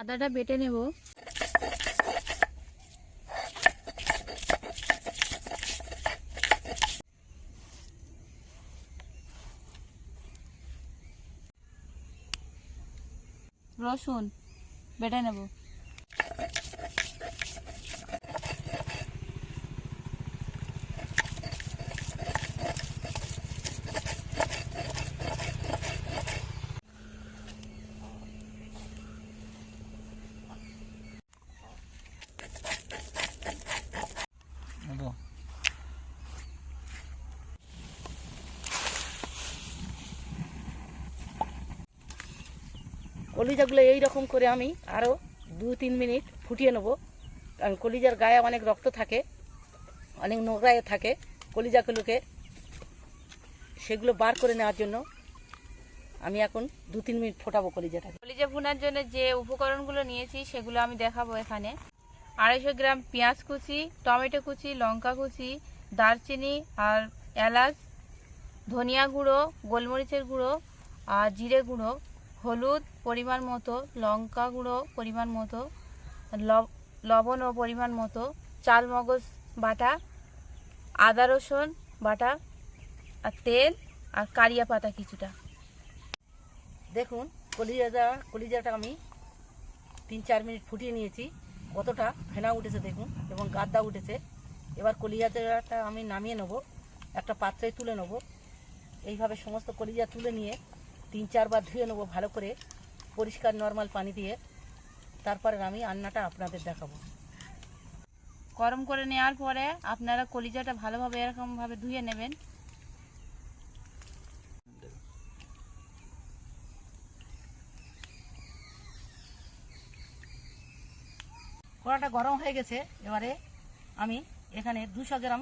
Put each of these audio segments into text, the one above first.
আদাটা বেটে নেব। রসুন বেটে নেব। কলিজাগুলো এইরকম করে আমি আরও 2-3 মিনিট ফুটিয়ে নেব, কারণ কলিজার গায়ে অনেক রক্ত থাকে, অনেক নোংরা থাকে। কলিজাগুলোকে সেগুলো বার করে নেওয়ার জন্য আমি এখন 2-3 মিনিট ফোটাবো কলিজাটাকে। কলিজা ভুনার জন্য যে উপকরণগুলো নিয়েছি সেগুলো আমি দেখাবো এখানে। 250 গ্রাম পেঁয়াজ কুচি, টমেটো কুচি, লঙ্কা কুচি, দারচিনি আর এলাচ, ধনিয়া গুঁড়ো, গোলমরিচের গুঁড়ো আর জিরে গুঁড়ো, হলুদ পরিমাণ মতো, লঙ্কা গুঁড়ো পরিমাণ মতো, লবণ ও পরিমাণ মতো, চাল মগজ বাটা, আদা রসুন বাটা আর তেল আর কারিয়া পাতা কিছুটা। দেখুন কলিজাটা আমি 3-4 মিনিট ফুটিয়ে নিয়েছি, কতটা ফেনা উঠেছে দেখুন এবং গাদা উঠেছে। এবার কলিজাটা আমি নামিয়ে নেব, একটা পাত্রে তুলে নেব। এইভাবে সমস্ত কলিজা তুলে নিয়ে 3-4 বার ধুয়ে নেব ভালো করে পরিষ্কার নর্মাল পানি দিয়ে। তারপরে আমি রান্নাটা আপনাদের দেখাবো। গরম করে নেওয়ার পরে আপনারা কলিজাটা ভালোভাবে এরকমভাবে ধুয়ে নেবেন। কড়াটা গরম হয়ে গেছে, এবারে আমি এখানে 200 গ্রাম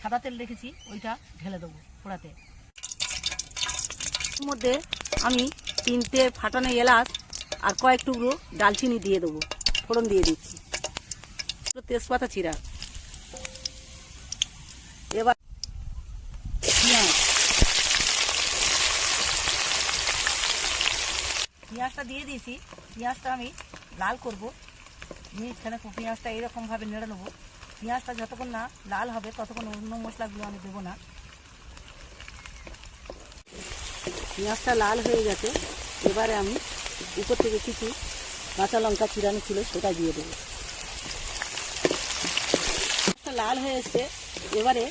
সাদা তেল রেখেছি, ওইটা ঢেলে দেবো কড়াতে। এর মধ্যে আমি 3টে ফাটানো এলাচ আর কয়েক টুকরো ডালচিনি দিয়ে দেবো, ফোড়ন দিয়ে দিচ্ছি, তেজপাতা চিরা। এবার পেঁয়াজটা দিয়ে দিয়েছি, পেঁয়াজটা আমি লাল করবো। মিনিটখানে পেঁয়াজটা এইরকমভাবে নেড়ে নেবো। পেঁয়াজটা যতক্ষণ না লাল হবে ততক্ষণ অন্য মশলাগুলো আমি দেবো না। পেঁয়াজটা লাল হয়ে গেছে, এবারে আমি উপর থেকে কিছু কাঁচা লঙ্কা চিরানো ছিল সেটা দিয়ে দেবো। লাল হয়ে এসছে, এবারে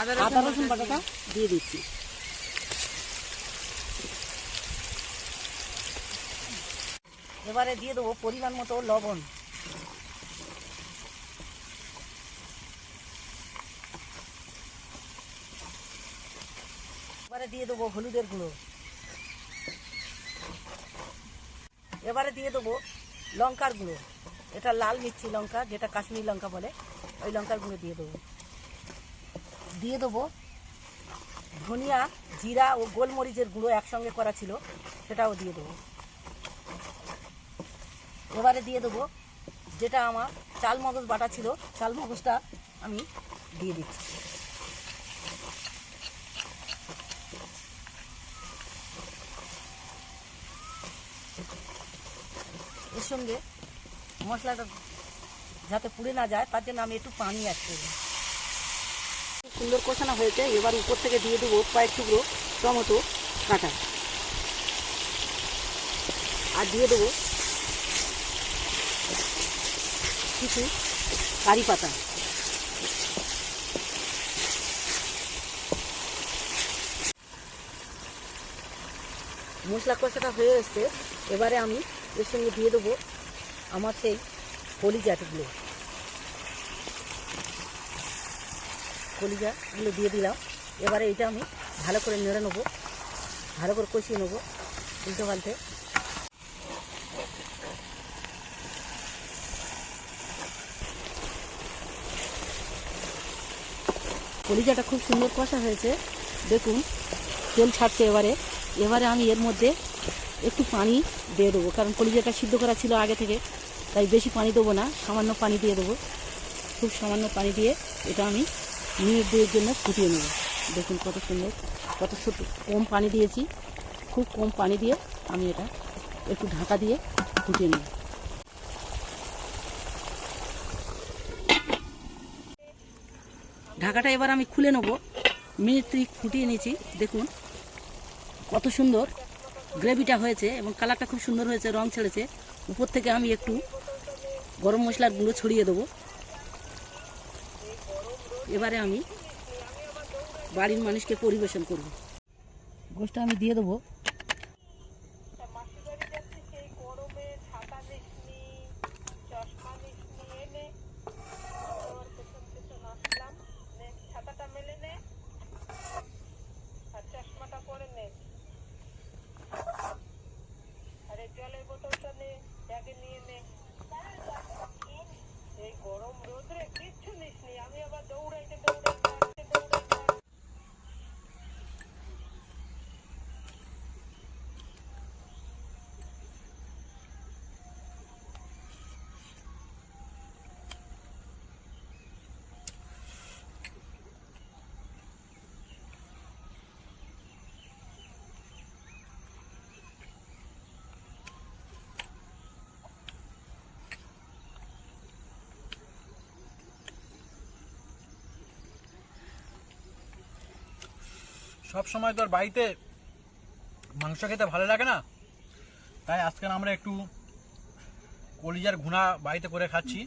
আদা রসুন বাটাটা দিয়ে দিচ্ছি। এবারে দিয়ে দেবো পরিমাণ মতো লবণ। এবারে দিয়ে দেবো হলুদের গুঁড়ো। এবারে দিয়ে দেবো লঙ্কার গুঁড়ো, এটা লাল মির্চি লঙ্কা, যেটা কাশ্মীরি লঙ্কা বলে, ওই লঙ্কার গুঁড়ো দিয়ে দেবো। দিয়ে দেবো ধনিয়া, জিরা ও গোলমরিচের গুঁড়ো একসঙ্গে করা ছিল, সেটাও দিয়ে দেবো। এবারে দিয়ে দেবো যেটা আমার চাল মগজ বাটা ছিল, চাল মগজটা আমি দিয়ে দিচ্ছি। এর সঙ্গে মশলাটা যাতে পুড়ে না যায় তার জন্য আমি একটু পানি অ্যাড করব। সুন্দর কষানো হয়েছে, এবার উপর থেকে দিয়ে দেবো কয়েক টুকরো টমেটো কাটা, আর দিয়ে দেবো কিছু কারি পাতা। মশলা কষাটা হয়ে এসছে, এবারে আমি এর সঙ্গে দিয়ে দেবো আমার সেই কলিজাগুলো দিয়ে দিলাম। এবারে এটা আমি ভালো করে নেড়ে নেবো, ভালো করে কষিয়ে নেবো উল্টো পাল্টে। কলিজাটা খুব সুন্দর কষা হয়েছে, দেখুন তেল ছাড়ছে। এবারে আমি এর মধ্যে একটু পানি দিয়ে দেবো, কারণ কলিজাটা সিদ্ধ করা ছিল আগে থেকে, তাই বেশি পানি দেবো না, সামান্য পানি দিয়ে দেবো। খুব সামান্য পানি দিয়ে এটা আমি মিনিট 2-এর জন্য ফুটিয়ে নেব। দেখুন কত সুন্দর, কত কম পানি দিয়েছি, খুব কম পানি দিয়ে আমি এটা একটু ঢাকা দিয়ে ফুটিয়ে নেব। ঢাকাটা এবার আমি খুলে নেব। মিনিট 3 ফুটিয়ে নিয়েছি, দেখুন কত সুন্দর গ্রেভিটা হয়েছে এবং কালারটা খুব সুন্দর হয়েছে, রং ছেড়েছে। উপর থেকে আমি একটু গরম মশলার গুঁড়ো ছড়িয়ে দেবো। এবারে আমি বাড়ির মানুষকে পরিবেশন করব। গোশটা আমি দিয়ে দেবো। সব সময় তো আর বাড়িতে মাংস খেতে ভালো লাগে না, তাই আজকে আমরা একটু কলিজার ঘুনা বাড়িতে করে খাচ্ছি।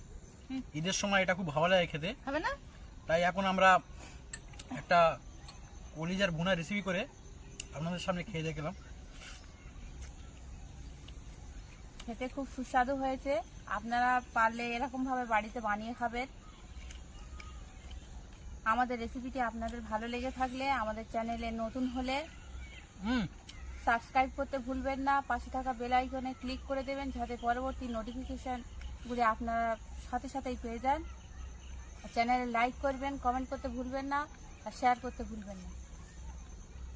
ঈদের সময় এটা খুব ভালো লাগে খেতে, হবে না? তাই এখন আমরা একটা কলিজার ভুনা রেসিপি করে আপনাদের সামনে খেয়ে দেখলাম। খেতে খুব সুস্বাদু হয়েছে। আপনারা পারলে এরকম ভাবে বাড়িতে বানিয়ে খাবেন। আমাদের রেসিপিটি আপনাদের ভালো লেগে থাকলে আমাদের চ্যানেলে নতুন হলে সাবস্ক্রাইব করতে ভুলবেন না। পাশে থাকা বেল আইকনে ক্লিক করে দেবেন যাতে পরবর্তী নোটিফিকেশনগুলি আপনারা সাথে সাথেই পেয়ে যান। চ্যানেলে লাইক করবেন, কমেন্ট করতে ভুলবেন না আর শেয়ার করতে ভুলবেন না।